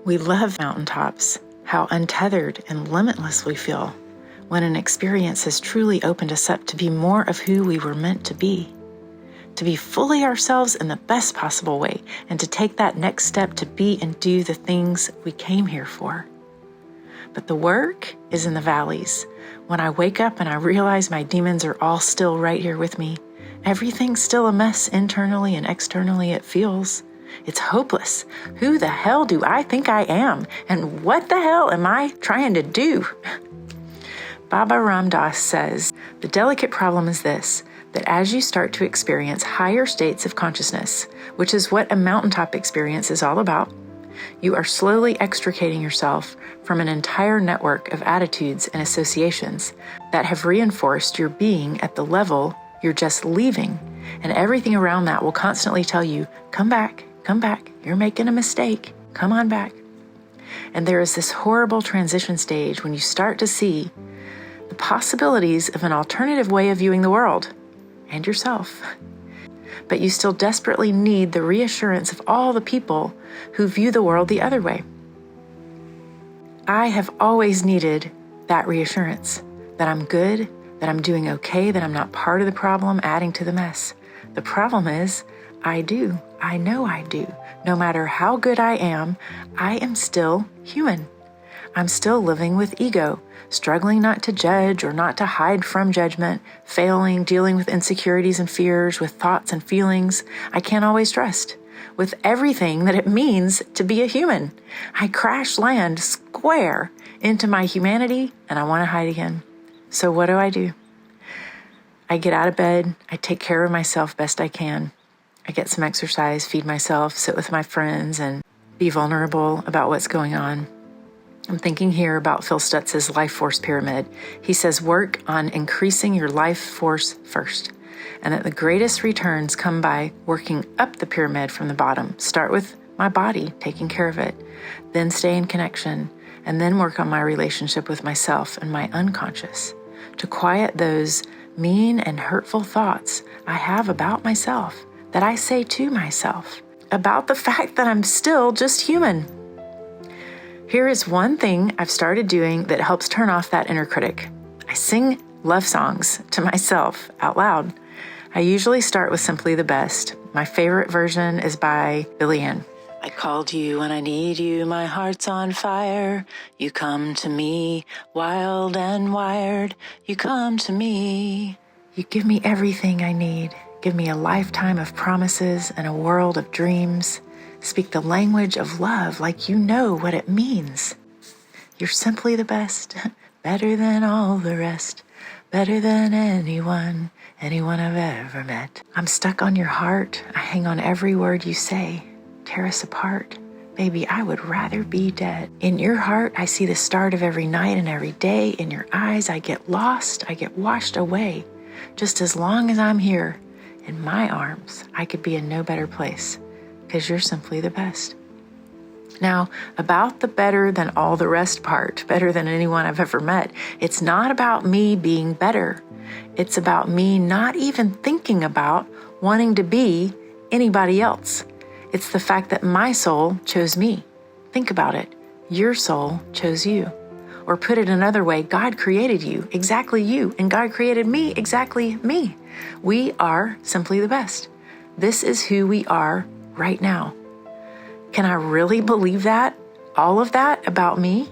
We love mountaintops, how untethered and limitless we feel when an experience has truly opened us up to be more of who we were meant to be fully ourselves in the best possible way, and to take that next step to be and do the things we came here for. But the work is in the valleys. When I wake up and I realize my demons are all still right here with me, everything's still a mess internally and externally, it feels. It's hopeless. Who the hell do I think I am? And what the hell am I trying to do? Baba Ram Dass says, the delicate problem is this, that as you start to experience higher states of consciousness, which is what a mountaintop experience is all about, you are slowly extricating yourself from an entire network of attitudes and associations that have reinforced your being at the level you're just leaving, and everything around that will constantly tell you, come back, you're making a mistake, come on back. And there is this horrible transition stage when you start to see the possibilities of an alternative way of viewing the world and yourself. But you still desperately need the reassurance of all the people who view the world the other way. I have always needed that reassurance, that I'm good, that I'm doing okay, that I'm not part of the problem adding to the mess. The problem is, I know I do. No matter how good I am still human. I'm still living with ego, struggling not to judge or not to hide from judgment, failing, dealing with insecurities and fears, with thoughts and feelings I can't always trust, with everything that it means to be a human. I crash land square into my humanity and I want to hide again. So what do? I get out of bed, I take care of myself best I can. I get some exercise, feed myself, sit with my friends, and be vulnerable about what's going on. I'm thinking here about Phil Stutz's life force pyramid. He says work on increasing your life force first, and that the greatest returns come by working up the pyramid from the bottom. Start with my body, taking care of it, then stay in connection, and then work on my relationship with myself and my unconscious to quiet those mean and hurtful thoughts I have about myself, that I say to myself, about the fact that I'm still just human. Here is one thing I've started doing that helps turn off that inner critic. I sing love songs to myself out loud. I usually start with Simply the Best. My favorite version is by Billie Ann. I called you when I need you, my heart's on fire. You come to me, wild and wired. You come to me. You give me everything I need. Give me a lifetime of promises and a world of dreams. Speak the language of love like you know what it means. You're simply the best, better than all the rest, better than anyone I've ever met. I'm stuck on your heart. I hang on every word you say. Tear us apart. Baby, I would rather be dead. In your heart, I see the start of every night and every day. In your eyes, I get lost. I get washed away. Just as long as I'm here, in my arms, I could be in no better place, because you're simply the best. Now, about the better than all the rest part, better than anyone I've ever met, it's not about me being better. It's about me not even thinking about wanting to be anybody else. It's the fact that my soul chose me. Think about it. Your soul chose you. Or put it another way, God created you, exactly you, and God created me, exactly me. We are simply the best. This is who we are right now. Can I really believe that? All of that about me?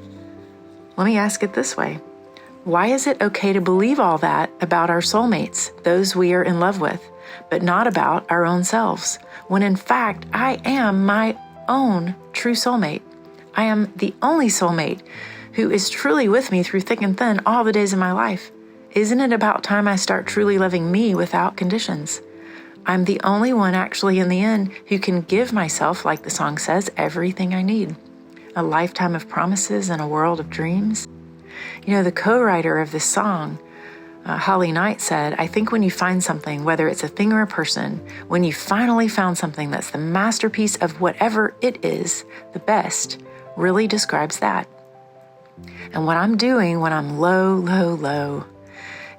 Let me ask it this way. Why is it okay to believe all that about our soulmates, those we are in love with, but not about our own selves, when in fact I am my own true soulmate? I am the only soulmate who is truly with me through thick and thin all the days of my life. Isn't it about time I start truly loving me without conditions? I'm the only one actually in the end who can give myself, like the song says, everything I need. A lifetime of promises and a world of dreams. You know, the co-writer of this song, Holly Knight, said, I think when you find something, whether it's a thing or a person, when you finally found something that's the masterpiece of whatever it is, the best, really describes that. And what I'm doing when I'm low,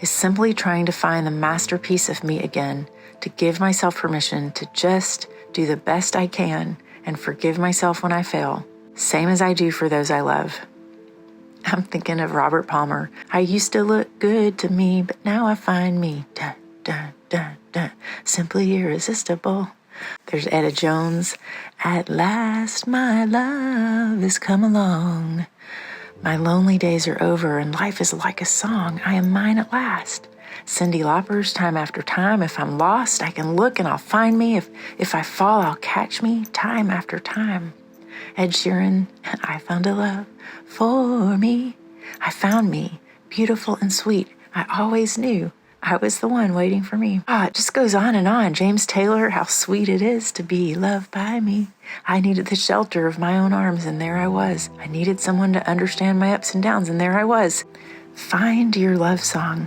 is simply trying to find the masterpiece of me again, to give myself permission to just do the best I can and forgive myself when I fail. same as I do for those I love. I'm thinking of Robert Palmer. I used to look good to me, but now I find me dun, dun, dun, dun, simply irresistible. There's Etta Jones. At last my love has come along. My lonely days are over and life is like a song. I am mine at last. Cyndi Lauper's Time After Time. If I'm lost, I can look and I'll find me. If I fall, I'll catch me time after time. Ed Sheeran, I found a love for me. I found me, beautiful and sweet. I always knew I was the one waiting for me. It just goes on and on. James Taylor, how sweet it is to be loved by me. I needed the shelter of my own arms, and there I was. I needed someone to understand my ups and downs, and there I was. Find your love song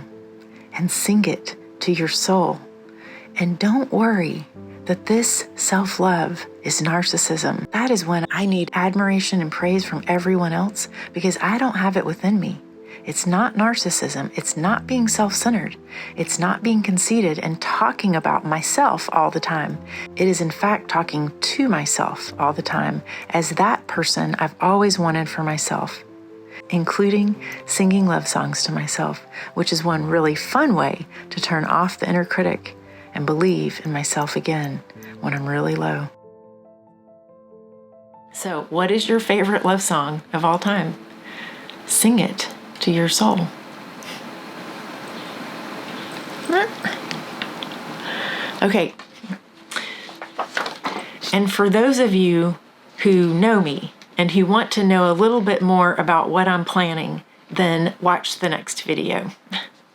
and sing it to your soul. And don't worry that this self-love is narcissism. That is when I need admiration and praise from everyone else because I don't have it within me. It's not narcissism. It's not being self-centered. It's not being conceited and talking about myself all the time. It is in fact talking to myself all the time as that person I've always wanted for myself, including singing love songs to myself, which is one really fun way to turn off the inner critic and believe in myself again when I'm really low. So, what is your favorite love song of all time? Sing it to your soul. Okay. And for those of you who know me and who want to know a little bit more about what I'm planning, then watch the next video.